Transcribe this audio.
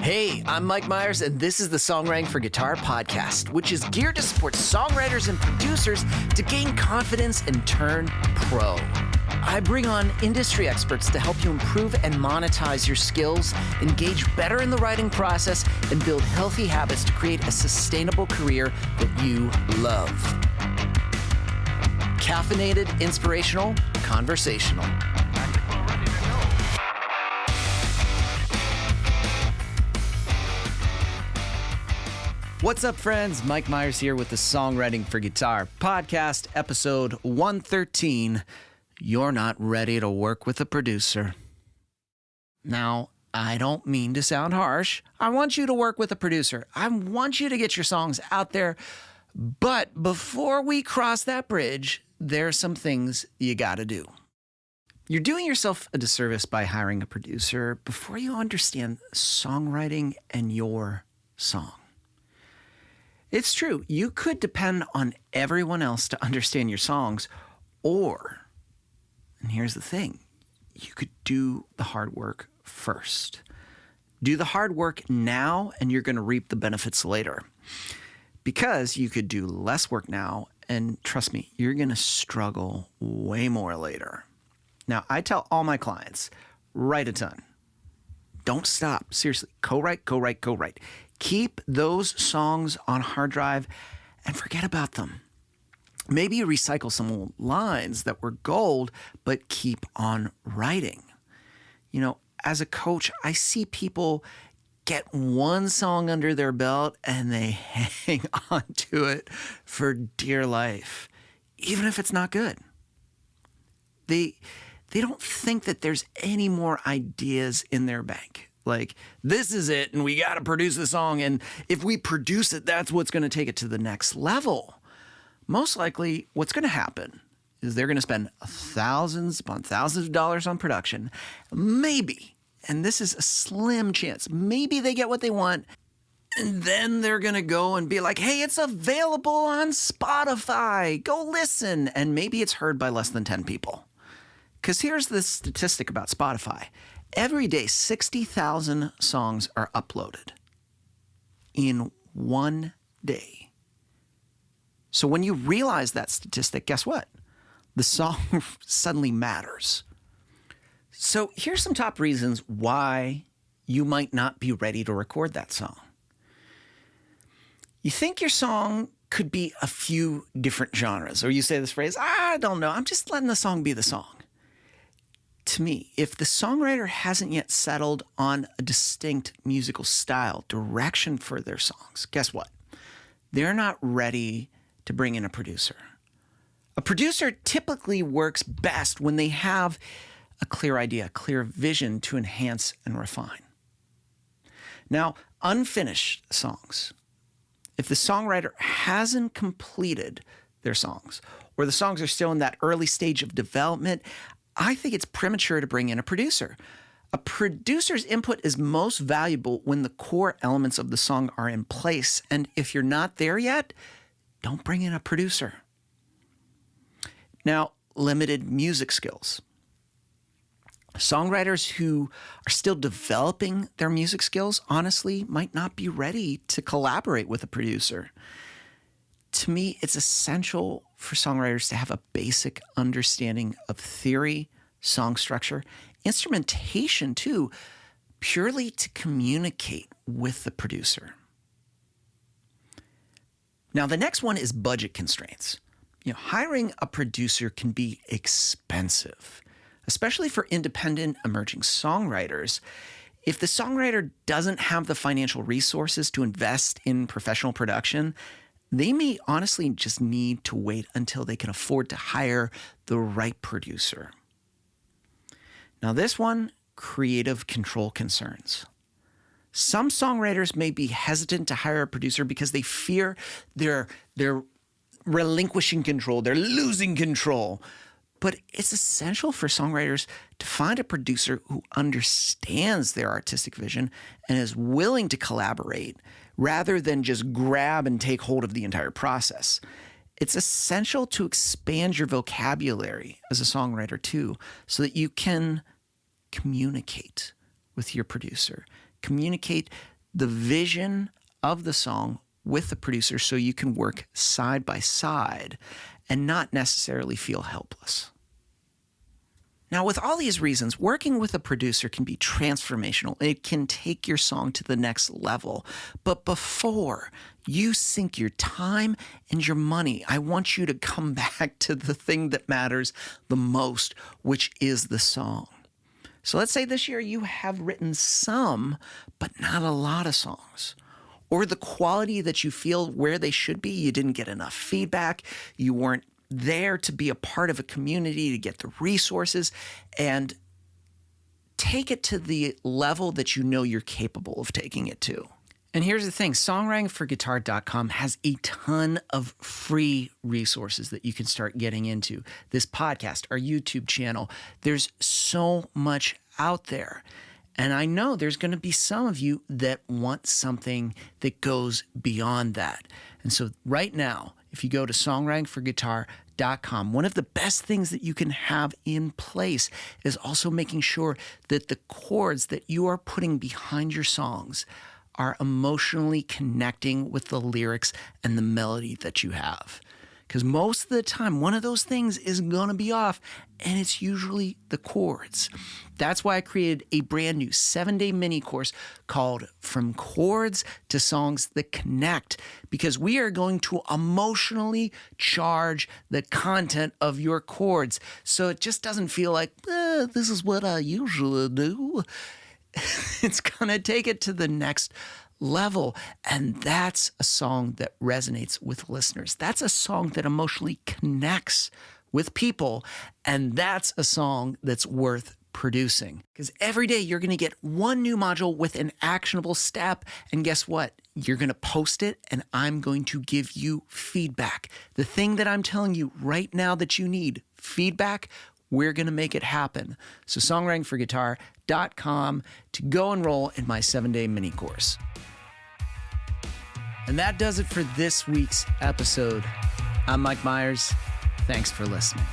Hey, I'm Mike Myers, and this is the Songwriting for Guitar podcast, which is geared to support songwriters and producers to gain confidence and turn pro. I bring on industry experts to help you improve and monetize your skills, engage better in the writing process, and build healthy habits to create a sustainable career that you love. Caffeinated, inspirational, conversational. What's up, friends? Mike Myers here with the Songwriting for Guitar podcast, episode 113. You're not ready to work with a producer. Now, I don't mean to sound harsh. I want you to work with a producer. I want you to get your songs out there. But before we cross that bridge, there's some things you gotta do. You're doing yourself a disservice by hiring a producer before you understand songwriting and your song. It's true, you could depend on everyone else to understand your songs, or, and here's the thing, you could do the hard work first. Do the hard work now, and you're going to reap the benefits later. Because you could do less work now, and trust me, you're going to struggle way more later. Now, I tell all my clients, write a ton. Don't stop. Seriously, co-write. Keep those songs on hard drive and forget about them. Maybe you recycle some old lines that were gold, but keep on writing. You know, as a coach, I see people get one song under their belt and they hang on to it for dear life, even if it's not good. They don't think that there's any more ideas in their bank. Like, this is it, and we got to produce the song, and if we produce it, that's what's going to take it to the next level. Most likely, what's going to happen is they're going to spend thousands upon thousands of dollars on production. Maybe, and this is a slim chance, maybe they get what they want, and then they're going to go and be like, hey, it's available on Spotify. Go listen. And maybe it's heard by less than 10 people. Because here's the statistic about Spotify. Every day, 60,000 songs are uploaded in one day. So when you realize that statistic, guess what? The song suddenly matters. So here's some top reasons why you might not be ready to record that song. You think your song could be a few different genres, or you say this phrase, I don't know, I'm just letting the song be the song. To me, if the songwriter hasn't yet settled on a distinct musical style, direction for their songs, guess what? They're not ready to bring in a producer. A producer typically works best when they have a clear idea, a clear vision to enhance and refine. Now, unfinished songs. If the songwriter hasn't completed their songs, or the songs are still in that early stage of development, I think it's premature to bring in a producer. A producer's input is most valuable when the core elements of the song are in place. And if you're not there yet, don't bring in a producer. Now, limited music skills. Songwriters who are still developing their music skills, honestly, might not be ready to collaborate with a producer. To me, it's essential for songwriters to have a basic understanding of theory, song structure, instrumentation too, purely to communicate with the producer. Now, the next one is budget constraints. Hiring a producer can be expensive, especially for independent emerging songwriters. If the songwriter doesn't have the financial resources to invest in professional production, they may honestly just need to wait until they can afford to hire the right producer. Now this one, creative control concerns. Some songwriters may be hesitant to hire a producer because they fear they're relinquishing control, they're losing control. But it's essential for songwriters to find a producer who understands their artistic vision and is willing to collaborate rather than just grab and take hold of the entire process. It's essential to expand your vocabulary as a songwriter too, so that you can communicate with your producer, communicate the vision of the song with the producer so you can work side by side and not necessarily feel helpless. Now, with all these reasons, working with a producer can be transformational. It can take your song to the next level. But before you sink your time and your money, I want you to come back to the thing that matters the most, which is the song. So let's say this year you have written some, but not a lot of songs. Or the quality that you feel where they should be, you didn't get enough feedback, you weren't there to be a part of a community to get the resources, and take it to the level that you know you're capable of taking it to. And here's the thing, songwritingforguitar.com has a ton of free resources that you can start getting into. This podcast, our YouTube channel, there's so much out there. And I know there's going to be some of you that want something that goes beyond that. And so right now, if you go to songwritingforguitar.com, one of the best things that you can have in place is also making sure that the chords that you are putting behind your songs are emotionally connecting with the lyrics and the melody that you have. Because most of the time, one of those things is going to be off, and it's usually the chords. That's why I created a brand new 7-day mini course called From Chords to Songs That Connect, because we are going to emotionally charge the content of your chords. So it just doesn't feel like, this is what I usually do. It's going to take it to the next level. And that's a song that resonates with listeners. That's a song that emotionally connects with people. And that's a song that's worth producing. Because every day you're going to get one new module with an actionable step. And guess what? You're going to post it and I'm going to give you feedback. The thing that I'm telling you right now that you need, feedback, we're going to make it happen. So songwritingforguitar.com to go enroll in my 7-day mini course. And that does it for this week's episode. I'm Mike Myers. Thanks for listening.